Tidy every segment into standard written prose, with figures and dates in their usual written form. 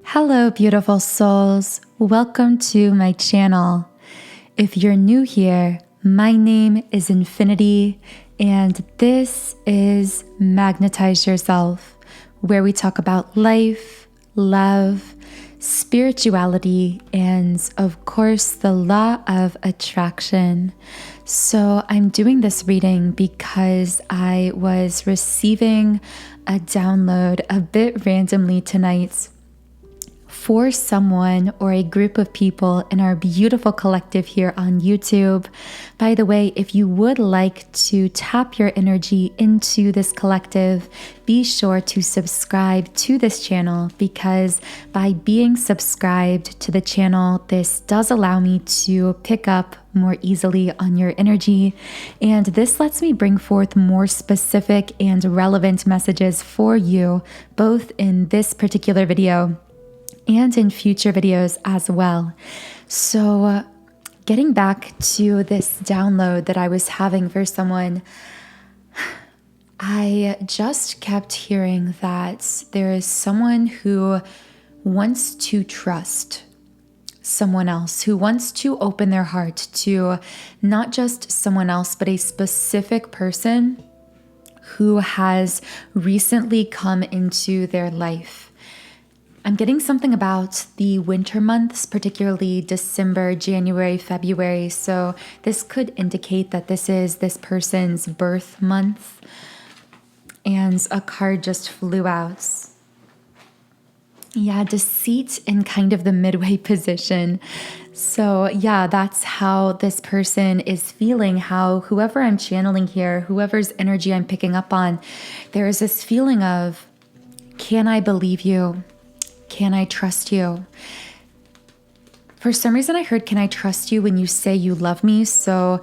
Hello, beautiful souls. Welcome to my channel. If you're new here, my name is Infinity, and this is Magnetize Yourself, where we talk about life, love, spirituality, and of course, the law of attraction. So I'm doing this reading because I was receiving a download a bit randomly tonight for someone or a group of people in our beautiful collective here on YouTube. By the way, if you would like to tap your energy into this collective, be sure to subscribe to this channel, because by being subscribed to the channel, this does allow me to pick up more easily on your energy, and this lets me bring forth more specific and relevant messages for you, both in this particular video and in future videos as well. So getting back to this download that I was having for someone, I just kept hearing that there is someone who wants to trust someone else, who wants to open their heart to not just someone else, but a specific person who has recently come into their life. I'm getting something about the winter months, particularly December, January, February. So this could indicate that this is this person's birth month. And a card just flew out. Yeah, deceit in kind of the midway position. So yeah, that's how this person is feeling, how whoever I'm channeling here, whoever's energy I'm picking up on, there is this feeling of, can I believe you? Can I trust you? For some reason, I heard, can I trust you when you say you love me? So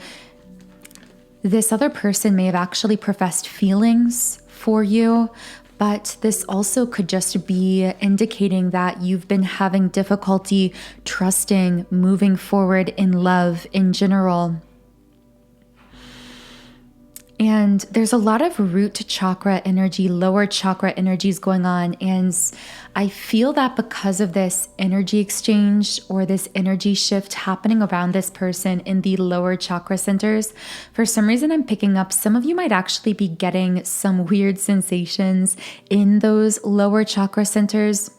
this other person may have actually professed feelings for you, but this also could just be indicating that you've been having difficulty trusting, moving forward in love in general. And there's a lot of root chakra energy, lower chakra energies going on. And I feel that because of this energy exchange or this energy shift happening around this person in the lower chakra centers, for some reason I'm picking up some of you might actually be getting some weird sensations in those lower chakra centers.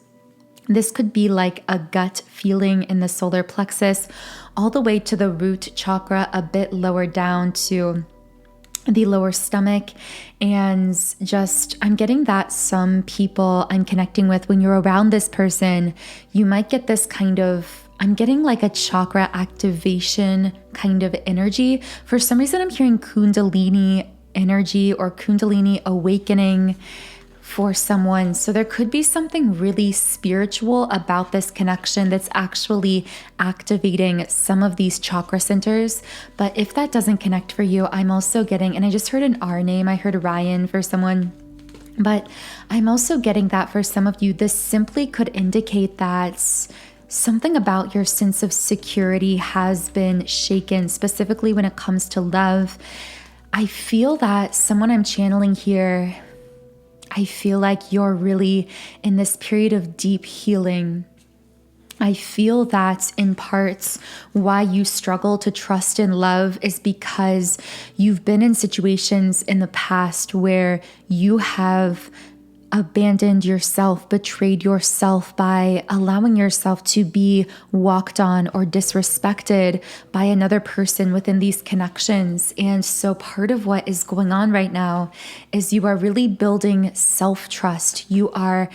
This could be like a gut feeling in the solar plexus, all the way to the root chakra, a bit lower down to the lower stomach. And just, I'm getting that some people I'm connecting with, when you're around this person, you might get this kind of, I'm getting like a chakra activation kind of energy. For some reason, I'm hearing Kundalini energy or Kundalini awakening for someone. So there could be something really spiritual about this connection that's actually activating some of these chakra centers. But if that doesn't connect for you, I'm also getting, and I just heard an R name, I heard Ryan for someone, but I'm also getting that for some of you, this simply could indicate that something about your sense of security has been shaken, specifically when it comes to love. I feel that someone I'm channeling here, I feel like you're really in this period of deep healing. I feel that in parts why you struggle to trust and love is because you've been in situations in the past where you have abandoned yourself, betrayed yourself by allowing yourself to be walked on or disrespected by another person within these connections. And so part of what is going on right now is you are really building self-trust. You are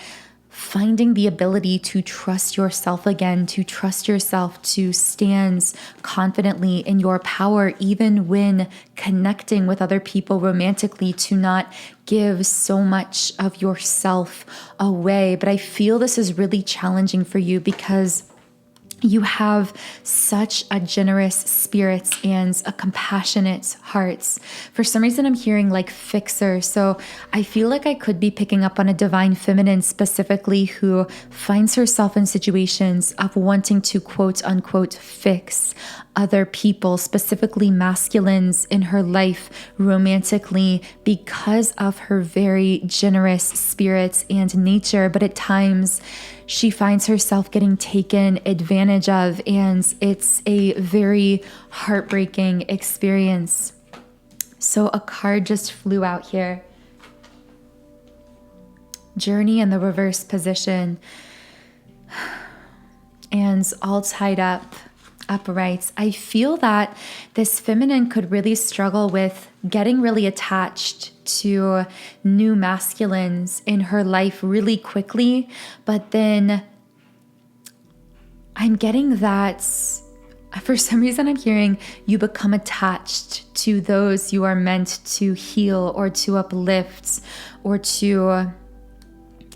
finding the ability to trust yourself again, to trust yourself, to stand confidently in your power, even when connecting with other people romantically, to not give so much of yourself away. But I feel this is really challenging for you because you have such a generous spirit and a compassionate heart. For some reason, I'm hearing like fixer. So I feel like I could be picking up on a divine feminine specifically who finds herself in situations of wanting to quote unquote fix other people, specifically masculines in her life romantically, because of her very generous spirit and nature. But at times she finds herself getting taken advantage of, and it's a very heartbreaking experience. So a card just flew out here. Journey in the reverse position. And all tied up, uprights. I feel that this feminine could really struggle with getting really attached to new masculines in her life really quickly, but then I'm getting that for some reason I'm hearing you become attached to those you are meant to heal or to uplift or to...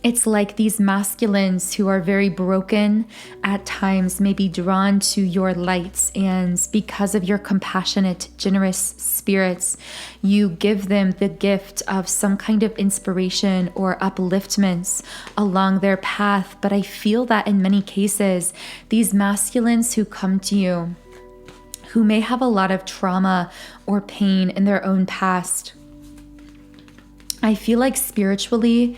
It's like these masculines who are very broken at times may be drawn to your light, and because of your compassionate, generous spirits, you give them the gift of some kind of inspiration or upliftments along their path. But I feel that in many cases, these masculines who come to you, who may have a lot of trauma or pain in their own past, I feel like spiritually,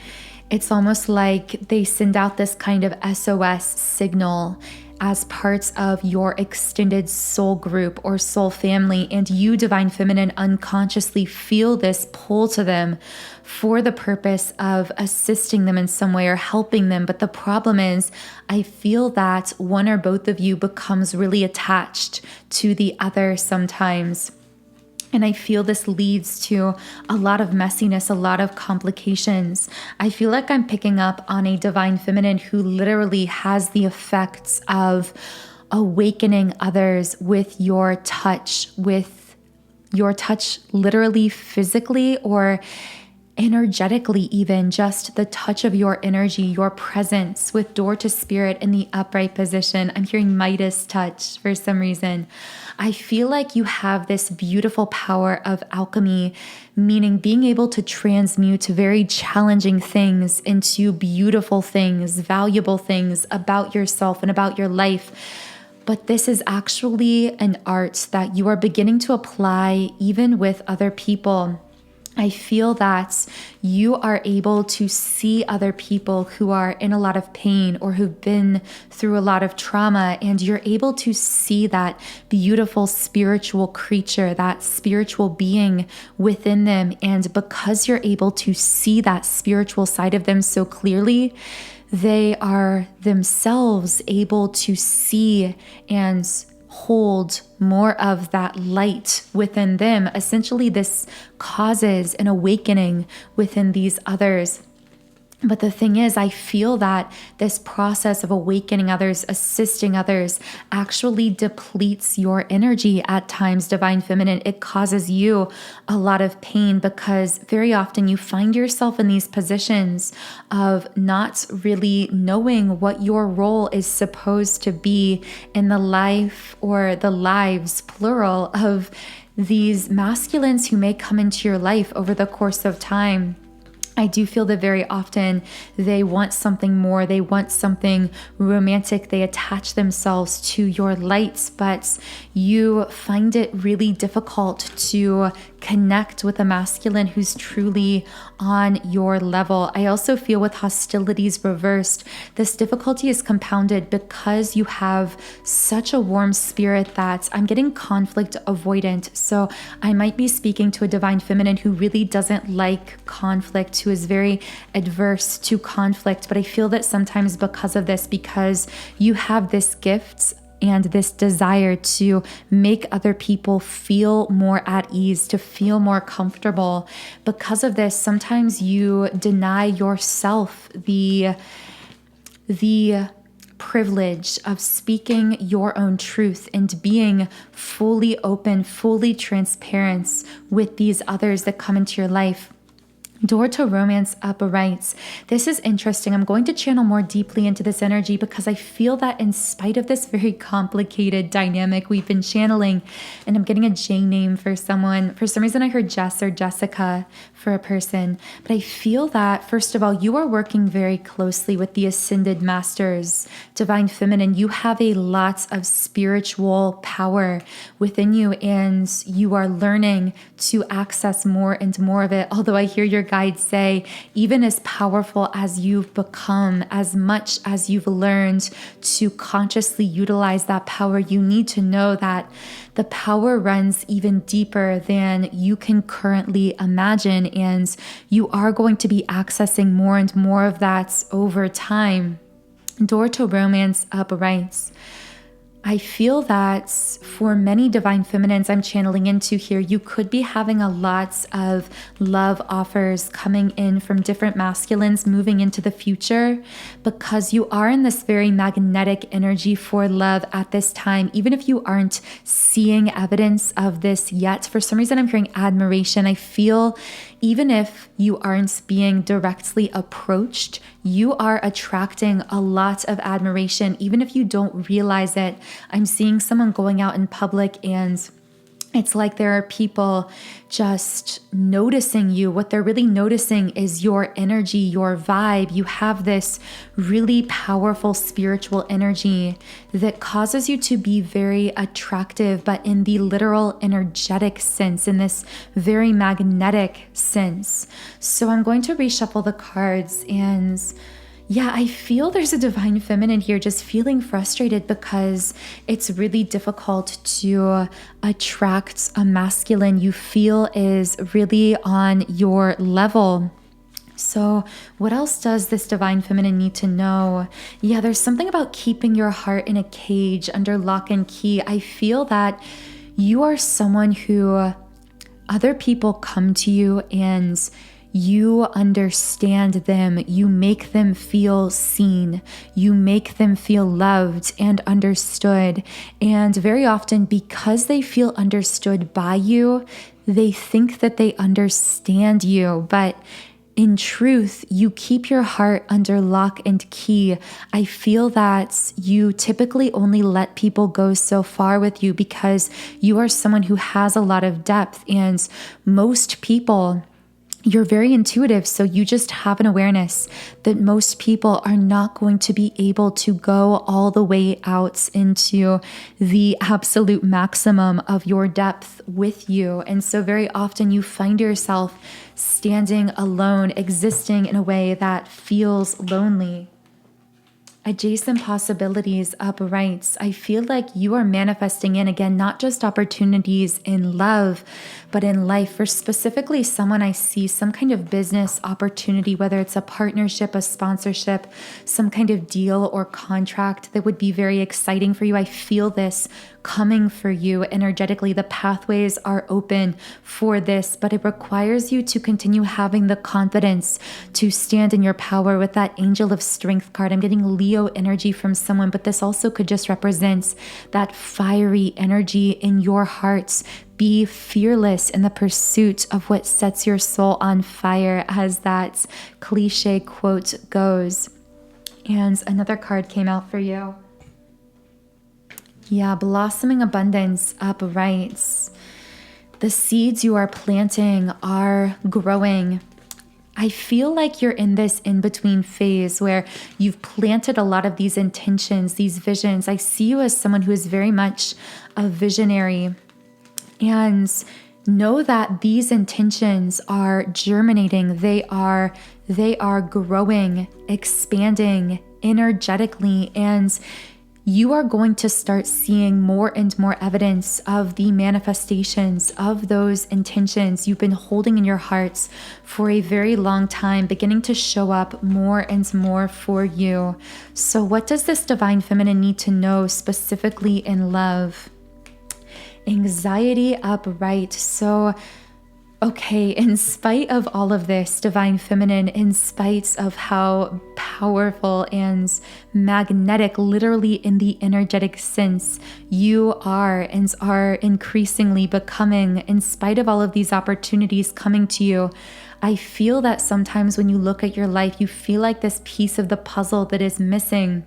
it's almost like they send out this kind of SOS signal as parts of your extended soul group or soul family, and you, Divine Feminine, unconsciously feel this pull to them for the purpose of assisting them in some way or helping them. But the problem is, I feel that one or both of you becomes really attached to the other sometimes. And I feel this leads to a lot of messiness, a lot of complications. I feel like I'm picking up on a Divine Feminine who literally has the effects of awakening others with your touch literally physically or energetically, even just the touch of your energy, your presence with door to spirit in the upright position. I'm hearing Midas touch for some reason. I feel like you have this beautiful power of alchemy, meaning being able to transmute very challenging things into beautiful things, valuable things about yourself and about your life. But this is actually an art that you are beginning to apply even with other people. I feel that you are able to see other people who are in a lot of pain or who've been through a lot of trauma, and you're able to see that beautiful spiritual creature, that spiritual being within them. And because you're able to see that spiritual side of them so clearly, they are themselves able to see and hold more of that light within them. Essentially, this causes an awakening within these others. But the thing is, I feel that this process of awakening others, assisting others, actually depletes your energy at times, Divine Feminine. It causes you a lot of pain because very often you find yourself in these positions of not really knowing what your role is supposed to be in the life or the lives, plural, of these masculines who may come into your life over the course of time. I do feel that very often they want something more. They want something romantic. They attach themselves to your lights, but you find it really difficult to connect with a masculine who's truly on your level. I also feel with hostilities reversed, this difficulty is compounded because you have such a warm spirit that I'm getting conflict avoidant. So I might be speaking to a Divine Feminine who really doesn't like conflict, who is very adverse to conflict. But I feel that sometimes because of this, because you have this gift and this desire to make other people feel more at ease, to feel more comfortable, because of this, sometimes you deny yourself the privilege of speaking your own truth and being fully open, fully transparent with these others that come into your life. Door to romance uprights. This is interesting. I'm going to channel more deeply into this energy because I feel that in spite of this very complicated dynamic we've been channeling, and I'm getting a J name for someone. For some reason, I heard Jess or Jessica for a person. But I feel that, first of all, you are working very closely with the Ascended Masters, Divine Feminine. You have a lot of spiritual power within you, and you are learning to access more and more of it. Although I hear you're guides say, even as powerful as you've become, as much as you've learned to consciously utilize that power, you need to know that the power runs even deeper than you can currently imagine, and you are going to be accessing more and more of that over time. 𝗏𝗏 writes, I feel that for many divine feminines I'm channeling into here, you could be having a lot of love offers coming in from different masculines moving into the future, because you are in this very magnetic energy for love at this time. Even if you aren't seeing evidence of this yet, for some reason I'm hearing admiration. I feel even if you aren't being directly approached, you are attracting a lot of admiration, even if you don't realize it. I'm seeing someone going out in public and it's like there are people just noticing you. What they're really noticing is your energy, your vibe. You have this really powerful spiritual energy that causes you to be very attractive, but in the literal energetic sense, in this very magnetic sense. So I'm going to reshuffle the cards, and yeah, I feel there's a divine feminine here just feeling frustrated because it's really difficult to attract a masculine you feel is really on your level. So what else does this divine feminine need to know? Yeah, there's something about keeping your heart in a cage under lock and key. I feel that you are someone who other people come to you and you understand them, you make them feel seen, you make them feel loved and understood. And very often, because they feel understood by you, they think that they understand you. But in truth, you keep your heart under lock and key. I feel that you typically only let people go so far with you because you are someone who has a lot of depth, and most people, you're very intuitive, so you just have an awareness that most people are not going to be able to go all the way out into the absolute maximum of your depth with you. And so very often you find yourself standing alone, existing in a way that feels lonely. Adjacent possibilities uprights. I feel like you are manifesting in, again, not just opportunities in love, but in life. For specifically someone, I see some kind of business opportunity, whether it's a partnership, a sponsorship, some kind of deal or contract that would be very exciting for you. I feel this coming for you energetically. The pathways are open for this, but it requires you to continue having the confidence to stand in your power with that Angel of Strength card. I'm getting Leo energy from someone, but this also could just represent that fiery energy in your hearts. Be fearless in the pursuit of what sets your soul on fire, as that cliche quote goes. And another card came out for you. Yeah, blossoming abundance uprights. The seeds you are planting are growing. I feel like you're in this in-between phase where you've planted a lot of these intentions, these visions. I see you as someone who is very much a visionary. And know that these intentions are germinating. They are growing, expanding energetically, and you are going to start seeing more and more evidence of the manifestations of those intentions you've been holding in your hearts for a very long time, beginning to show up more and more for you. So what does this divine feminine need to know specifically in love? Anxiety upright. So okay, in spite of all of this, divine feminine, in spite of how powerful and magnetic, literally in the energetic sense, you are and are increasingly becoming, in spite of all of these opportunities coming to you, I feel that sometimes when you look at your life, you feel like this piece of the puzzle that is missing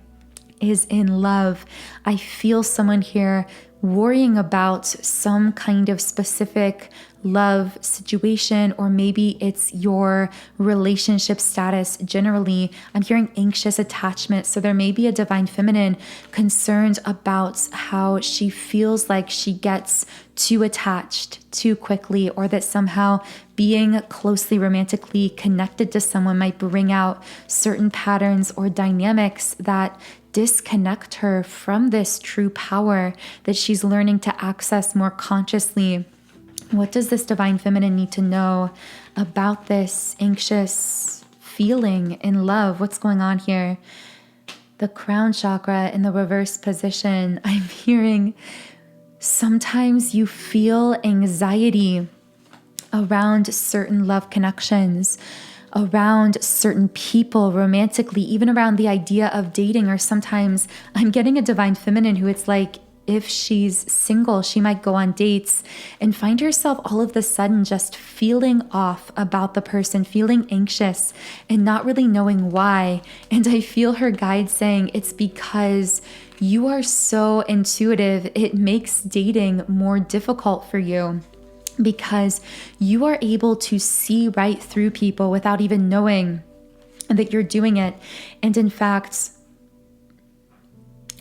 is in love. I feel someone here worrying about some kind of specific love situation, or maybe it's your relationship status generally. I'm hearing anxious attachment. So there may be a divine feminine concerned about how she feels like she gets too attached too quickly, or that somehow being closely romantically connected to someone might bring out certain patterns or dynamics that disconnect her from this true power that she's learning to access more consciously. What does this divine feminine need to know about this anxious feeling in love? What's going on here? The crown chakra in the reverse position. I'm hearing sometimes you feel anxiety around certain love connections, around certain people romantically, even around the idea of dating. Or sometimes I'm getting a divine feminine who it's like, if she's single, she might go on dates and find herself all of a sudden just feeling off about the person, feeling anxious and not really knowing why. And I feel her guide saying it's because you are so intuitive. It makes dating more difficult for you, because you are able to see right through people without even knowing that you're doing it. And in fact,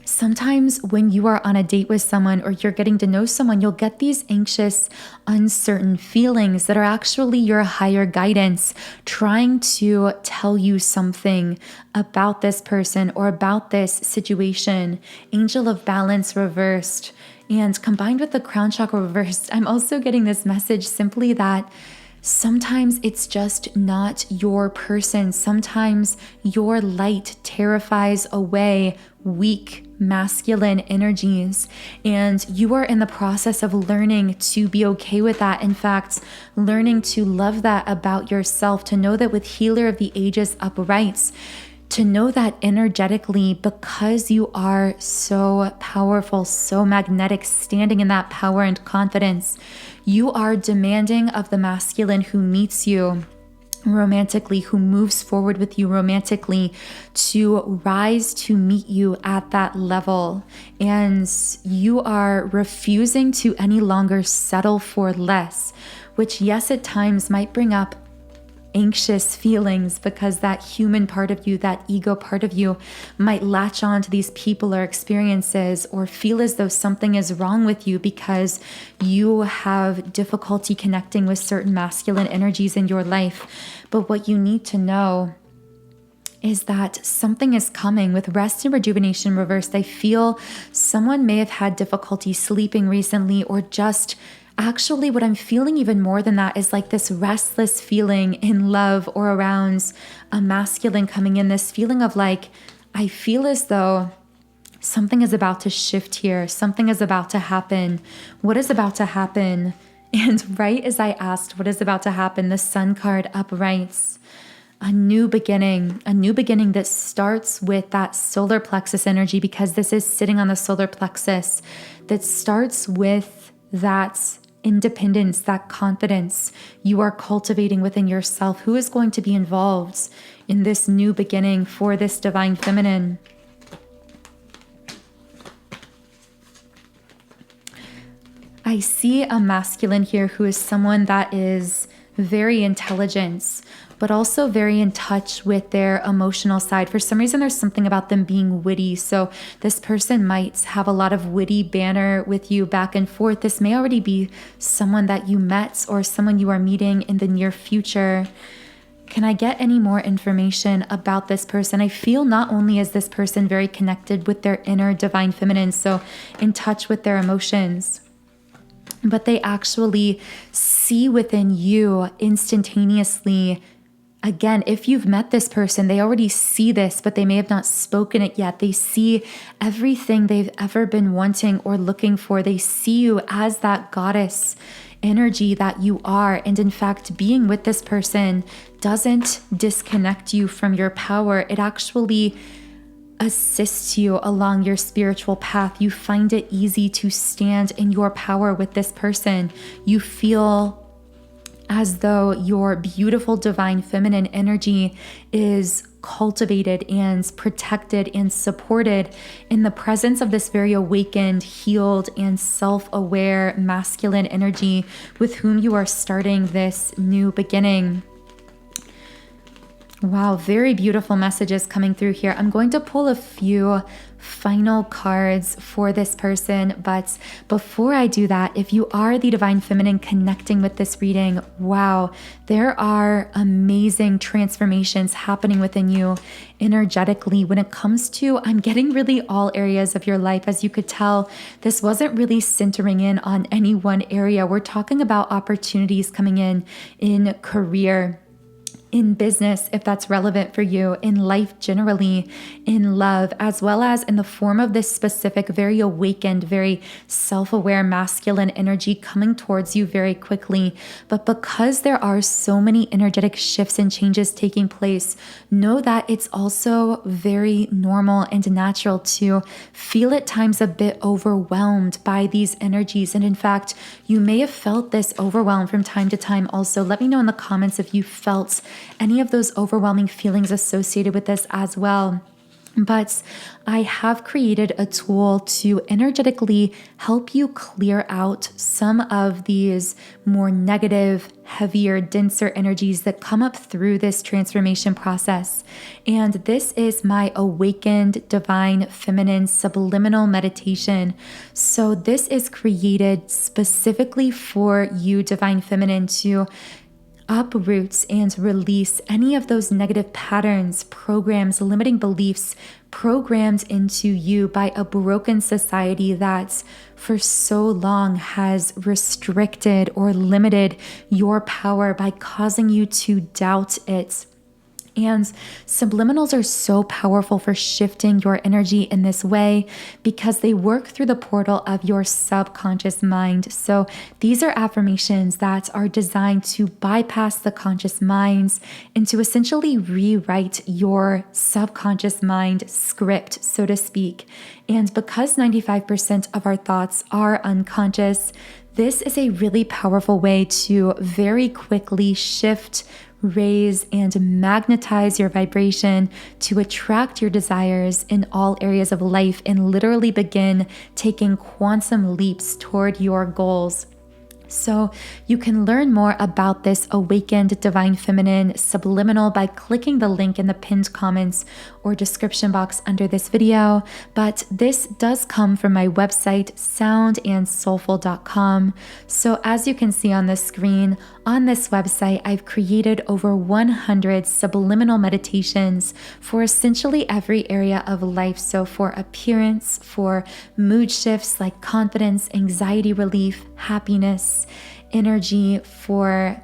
sometimes when you are on a date with someone or you're getting to know someone, you'll get these anxious, uncertain feelings that are actually your higher guidance trying to tell you something about this person or about this situation. Angel of Balance reversed. And combined with the crown chakra reversed, I'm also getting this message simply that sometimes it's just not your person. Sometimes your light terrifies away weak masculine energies, and you are in the process of learning to be okay with that. In fact, learning to love that about yourself, to know that with Healer of the Ages uprights, to know that energetically, because you are so powerful, so magnetic, standing in that power and confidence, you are demanding of the masculine who meets you romantically, who moves forward with you romantically, to rise to meet you at that level. And you are refusing to any longer settle for less, which, yes, at times might bring up anxious feelings, because that human part of you, that ego part of you, might latch on to these people or experiences, or feel as though something is wrong with you because you have difficulty connecting with certain masculine energies in your life. But what you need to know is that something is coming. With rest and rejuvenation reversed, I feel someone may have had difficulty sleeping recently, or just actually, what I'm feeling even more than that is like this restless feeling in love or around a masculine coming in, this feeling of like, I feel as though something is about to shift here. Something is about to happen. What is about to happen? And right as I asked, what is about to happen? The Sun card uprights. A new beginning that starts with that solar plexus energy, because this is sitting on the solar plexus, that starts with that independence, that confidence you are cultivating within yourself. Who is going to be involved in this new beginning for this divine feminine? I see a masculine here who is someone that is very intelligent, but also very in touch with their emotional side. For some reason, there's something about them being witty. So this person might have a lot of witty banter with you back and forth. This may already be someone that you met or someone you are meeting in the near future. Can I get any more information about this person? I feel not only is this person very connected with their inner divine feminine, so in touch with their emotions, but they actually see within you instantaneously. Again, if you've met this person, they already see this, but they may have not spoken it yet. They see everything they've ever been wanting or looking for. They see you as that goddess energy that you are. And in fact, being with this person doesn't disconnect you from your power. It actually assists you along your spiritual path. You find it easy to stand in your power with this person. You feel as though your beautiful divine feminine energy is cultivated and protected and supported in the presence of this very awakened, healed, and self-aware masculine energy with whom you are starting this new beginning. Wow, very beautiful messages coming through here. I'm going to pull a few final cards for this person, but before I do that, if you are the divine feminine connecting with this reading, wow, there are amazing transformations happening within you energetically when it comes to, I'm getting really all areas of your life. As you could tell, this wasn't really centering in on any one area. We're talking about opportunities coming in career, in business, if that's relevant for you, in life generally, in love, as well as in the form of this specific, very awakened, very self-aware masculine energy coming towards you very quickly. But because there are so many energetic shifts and changes taking place, know that it's also very normal and natural to feel at times a bit overwhelmed by these energies. And in fact, you may have felt this overwhelm from time to time also. Let me know in the comments if you felt any of those overwhelming feelings associated with this as well. But I have created a tool to energetically help you clear out some of these more negative, heavier, denser energies that come up through this transformation process. And this is my awakened divine feminine subliminal meditation. So this is created specifically for you, divine feminine, to uproot and release any of those negative patterns, programs, limiting beliefs programmed into you by a broken society that for so long has restricted or limited your power by causing you to doubt it. And subliminals are so powerful for shifting your energy in this way because they work through the portal of your subconscious mind. So these are affirmations that are designed to bypass the conscious minds and to essentially rewrite your subconscious mind script, so to speak. And because 95% of our thoughts are unconscious, this is a really powerful way to very quickly shift, raise, and magnetize your vibration to attract your desires in all areas of life and literally begin taking quantum leaps toward your goals. So you can learn more about this awakened divine feminine subliminal by clicking the link in the pinned comments or description box under this video. But this does come from my website, soundandsoulful.com. So as you can see on the screen, on this website, I've created over 100 subliminal meditations for essentially every area of life. So for appearance, for mood shifts like confidence, anxiety relief, happiness, energy, for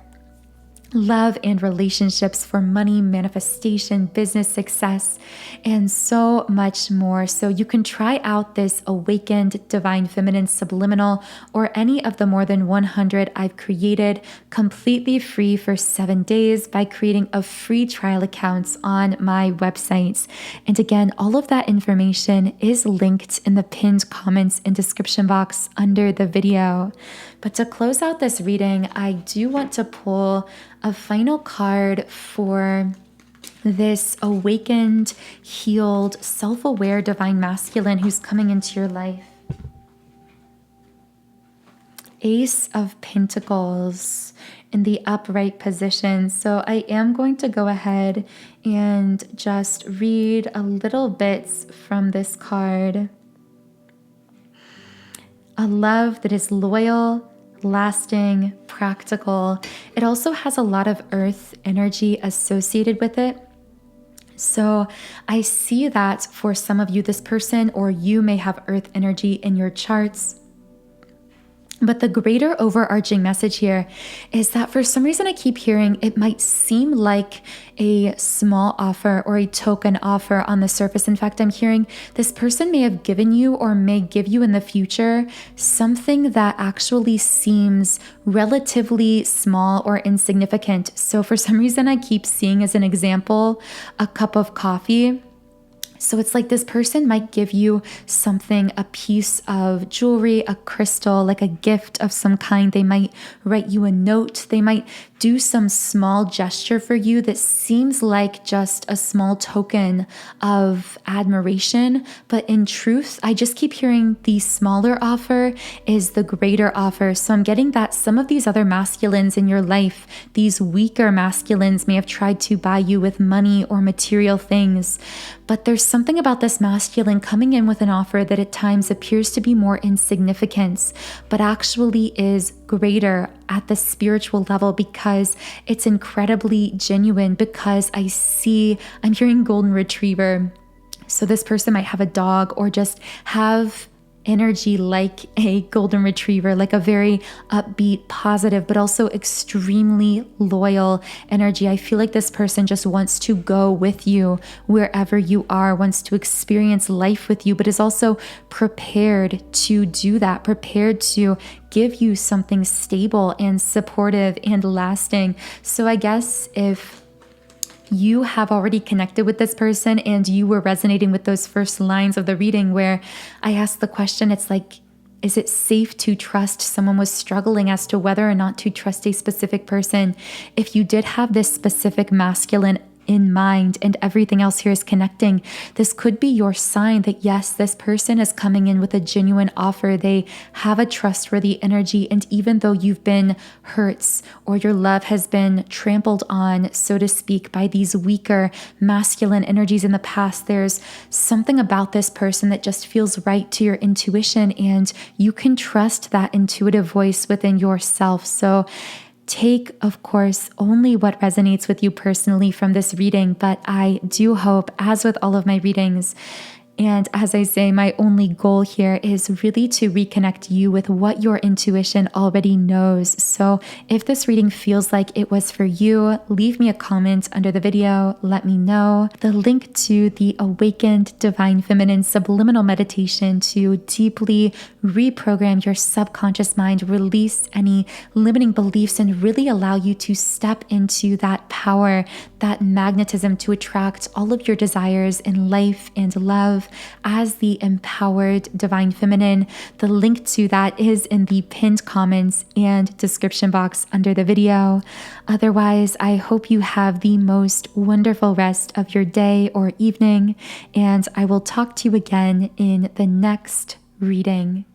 love and relationships, for money, manifestation, business success, and so much more. So you can try out this awakened divine feminine subliminal or any of the more than 100 I've created completely free for 7 days by creating a free trial account on my website. And again, all of that information is linked in the pinned comments and description box under the video. But to close out this reading, I do want to pull a final card for this awakened, healed, self-aware divine masculine who's coming into your life. Ace of Pentacles in the upright position. So I am going to go ahead and just read a little bits from this card. A love that is loyal, lasting, practical. It also has a lot of earth energy associated with it. So I see that for some of you, this person or you may have earth energy in your charts. But the greater overarching message here is that for some reason I keep hearing it might seem like a small offer or a token offer on the surface. In fact, I'm hearing this person may have given you or may give you in the future something that actually seems relatively small or insignificant. So for some reason I keep seeing as an example a cup of coffee. So it's like this person might give you something, a piece of jewelry, a crystal, like a gift of some kind. They might write you a note. They might do some small gesture for you that seems like just a small token of admiration. But in truth, I just keep hearing the smaller offer is the greater offer. So I'm getting that some of these other masculines in your life, these weaker masculines may have tried to buy you with money or material things. But there's something about this masculine coming in with an offer that at times appears to be more insignificant, but actually is greater at the spiritual level because it's incredibly genuine, because I'm hearing golden retriever. So this person might have a dog or just have energy like a golden retriever, like a very upbeat, positive, but also extremely loyal energy. I feel like this person just wants to go with you wherever you are, wants to experience life with you, but is also prepared to do that, prepared to give you something stable and supportive and lasting. So I guess if you have already connected with this person and you were resonating with those first lines of the reading where I asked the question, it's like, is it safe to trust? Someone was struggling as to whether or not to trust a specific person. If you did have this specific masculine in mind and everything else here is connecting, this could be your sign that yes, this person is coming in with a genuine offer. They have a trustworthy energy, and even though you've been hurt or your love has been trampled on, so to speak, by these weaker masculine energies in the past, there's something about this person that just feels right to your intuition, and you can trust that intuitive voice within yourself. So take, of course, only what resonates with you personally from this reading, but I do hope, as with all of my readings, and as I say, my only goal here is really to reconnect you with what your intuition already knows. So if this reading feels like it was for you, leave me a comment under the video. Let me know. The link to the Awakened Divine Feminine Subliminal Meditation to deeply reprogram your subconscious mind, release any limiting beliefs, and really allow you to step into that power, that magnetism to attract all of your desires in life and love as the empowered divine feminine. The link to that is in the pinned comments and description box under the video. Otherwise, I hope you have the most wonderful rest of your day or evening, and I will talk to you again in the next reading.